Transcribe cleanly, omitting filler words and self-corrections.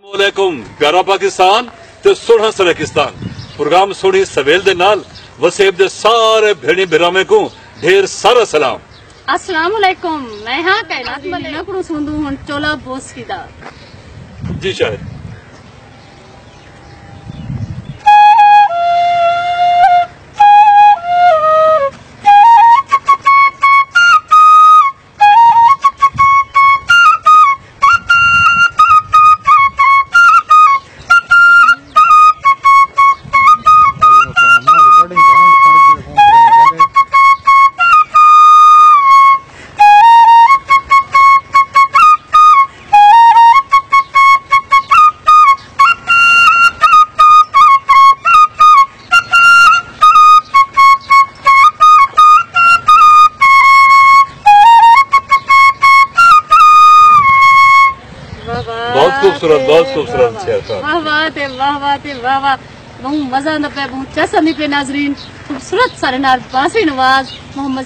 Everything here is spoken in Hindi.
अस्सलामुअलैकुम प्यारा पाकिस्तान ते सोहना सराकिस्तान प्रोग्राम सोहनी सवेल दे नाल वसेब दे सारे भेड़ी बिरामे को ढेर सारा सलाम। अस्सलामुअलैकुम मैं हाँ कायनात मलिना को सुंदू हूं चोला बोस की दा जी शायद बहुत खूबसूरत वाह वाह ते वाह वाह ते वाह वाह बहुत मजा न पे बहुत चस नहीं पे नाजरीन खूबसूरत सारे नाल बांसुरी नवाज मोहम्मद